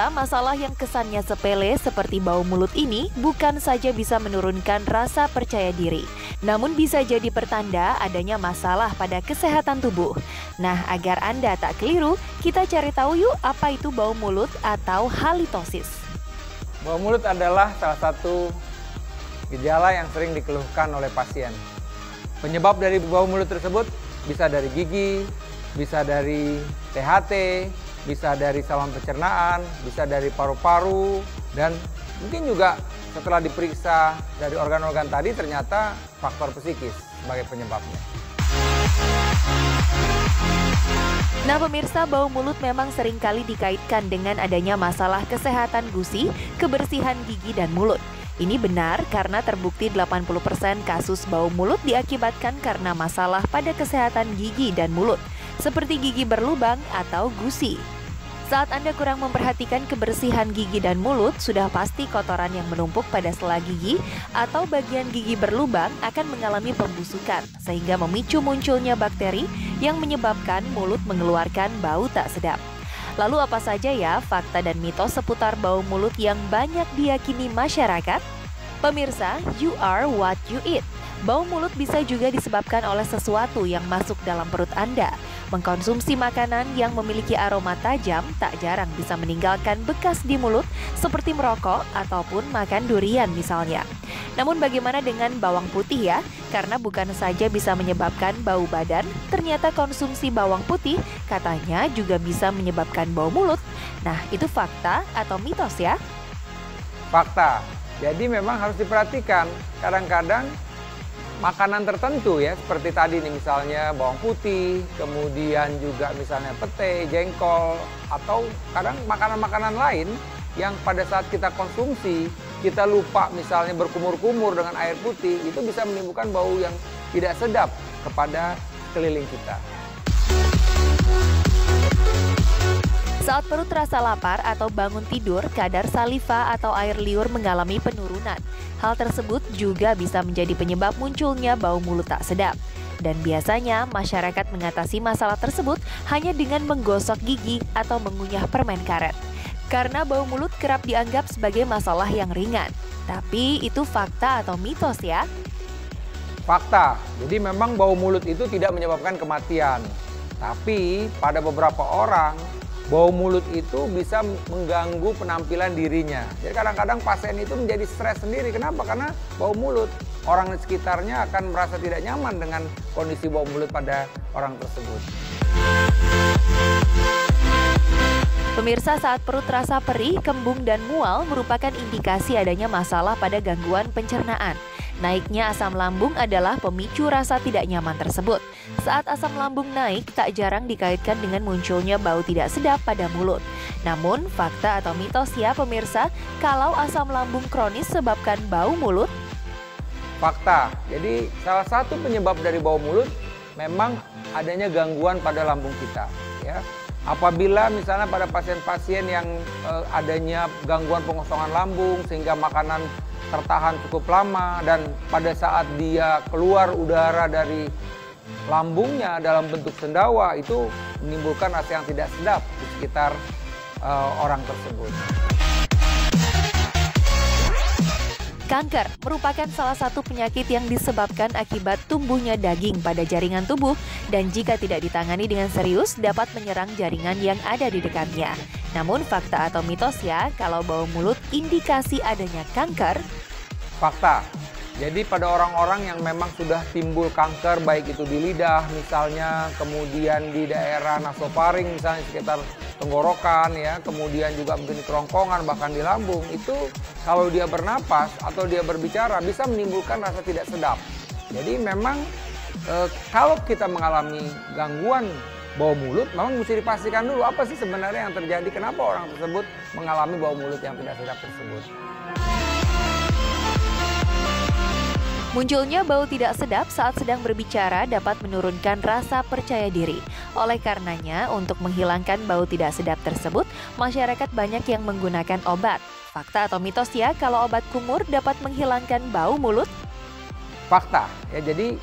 Pemirsa, masalah yang kesannya sepele seperti bau mulut ini bukan saja bisa menurunkan rasa percaya diri, namun bisa jadi pertanda adanya masalah pada kesehatan tubuh. Nah, agar Anda tak keliru, kita cari tahu yuk apa itu bau mulut atau halitosis. Bau mulut adalah salah satu gejala yang sering dikeluhkan oleh pasien. Penyebab dari bau mulut tersebut bisa dari gigi, bisa dari THT, bisa dari saluran pencernaan, bisa dari paru-paru, dan mungkin juga setelah diperiksa dari organ-organ tadi ternyata faktor psikis sebagai penyebabnya. Nah pemirsa, bau mulut memang seringkali dikaitkan dengan adanya masalah kesehatan gusi, kebersihan gigi dan mulut. Ini benar karena terbukti 80% kasus bau mulut diakibatkan karena masalah pada kesehatan gigi dan mulut, seperti gigi berlubang atau gusi. Saat Anda kurang memperhatikan kebersihan gigi dan mulut, sudah pasti kotoran yang menumpuk pada sela gigi atau bagian gigi berlubang akan mengalami pembusukan, sehingga memicu munculnya bakteri yang menyebabkan mulut mengeluarkan bau tak sedap. Lalu apa saja ya fakta dan mitos seputar bau mulut yang banyak diyakini masyarakat? Pemirsa, you are what you eat. Bau mulut bisa juga disebabkan oleh sesuatu yang masuk dalam perut Anda. Mengkonsumsi makanan yang memiliki aroma tajam tak jarang bisa meninggalkan bekas di mulut seperti merokok ataupun makan durian misalnya. Namun bagaimana dengan bawang putih ya? Karena bukan saja bisa menyebabkan bau badan, ternyata konsumsi bawang putih katanya juga bisa menyebabkan bau mulut. Nah, itu fakta atau mitos ya? Fakta. Jadi memang harus diperhatikan. Kadang-kadang makanan tertentu ya, seperti tadi nih misalnya bawang putih, kemudian juga misalnya pete, jengkol, atau kadang makanan-makanan lain yang pada saat kita konsumsi, kita lupa misalnya berkumur-kumur dengan air putih, itu bisa menimbulkan bau yang tidak sedap kepada sekeliling kita. Saat perut terasa lapar atau bangun tidur, kadar saliva atau air liur mengalami penurunan. Hal tersebut juga bisa menjadi penyebab munculnya bau mulut tak sedap. Dan biasanya masyarakat mengatasi masalah tersebut hanya dengan menggosok gigi atau mengunyah permen karet. Karena bau mulut kerap dianggap sebagai masalah yang ringan. Tapi itu fakta atau mitos ya? Fakta. Jadi memang bau mulut itu tidak menyebabkan kematian. Tapi pada beberapa orang, bau mulut itu bisa mengganggu penampilan dirinya. Jadi kadang-kadang pasien itu menjadi stres sendiri. Kenapa? Karena bau mulut. Orang di sekitarnya akan merasa tidak nyaman dengan kondisi bau mulut pada orang tersebut. Pemirsa, saat perut terasa perih, kembung dan mual merupakan indikasi adanya masalah pada gangguan pencernaan. Naiknya asam lambung adalah pemicu rasa tidak nyaman tersebut. Saat asam lambung naik, tak jarang dikaitkan dengan munculnya bau tidak sedap pada mulut. Namun, fakta atau mitos ya pemirsa, kalau asam lambung kronis sebabkan bau mulut? Fakta. Jadi salah satu penyebab dari bau mulut memang adanya gangguan pada lambung kita. Ya. Apabila misalnya pada pasien-pasien yang adanya gangguan pengosongan lambung sehingga makanan tertahan cukup lama dan pada saat dia keluar udara dari lambungnya dalam bentuk sendawa, itu menimbulkan rasa yang tidak sedap di sekitar orang tersebut. Kanker merupakan salah satu penyakit yang disebabkan akibat tumbuhnya daging pada jaringan tubuh dan jika tidak ditangani dengan serius dapat menyerang jaringan yang ada di dekatnya. Namun fakta atau mitos ya, kalau bau mulut indikasi adanya kanker? Fakta. Jadi pada orang-orang yang memang sudah timbul kanker, baik itu di lidah misalnya, kemudian di daerah nasofaring misalnya sekitar tenggorokan ya, kemudian juga mungkin di kerongkongan bahkan di lambung, itu kalau dia bernapas atau dia berbicara bisa menimbulkan rasa tidak sedap. Jadi memang kalau kita mengalami gangguan bau mulut, memang mesti dipastikan dulu apa sih sebenarnya yang terjadi, kenapa orang tersebut mengalami bau mulut yang tidak sedap tersebut. Munculnya bau tidak sedap saat sedang berbicara dapat menurunkan rasa percaya diri. Oleh karenanya, untuk menghilangkan bau tidak sedap tersebut, masyarakat banyak yang menggunakan obat. Fakta atau mitos ya, kalau obat kumur dapat menghilangkan bau mulut? Fakta. Ya, jadi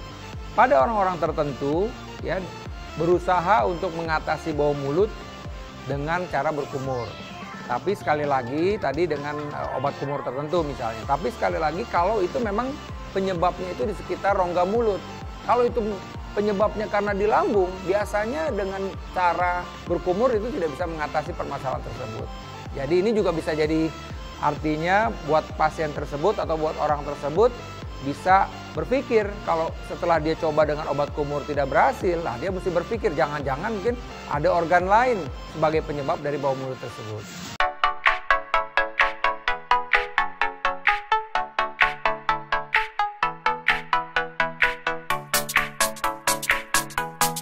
pada orang-orang tertentu ya berusaha untuk mengatasi bau mulut dengan cara berkumur. Tapi sekali lagi tadi dengan obat kumur tertentu misalnya. Tapi sekali lagi kalau itu memang penyebabnya itu di sekitar rongga mulut. Kalau itu penyebabnya karena di lambung, biasanya dengan cara berkumur itu tidak bisa mengatasi permasalahan tersebut. Jadi ini juga bisa jadi artinya buat pasien tersebut atau buat orang tersebut bisa berpikir kalau setelah dia coba dengan obat kumur tidak berhasil, lah dia mesti berpikir jangan-jangan mungkin ada organ lain sebagai penyebab dari bau mulut tersebut.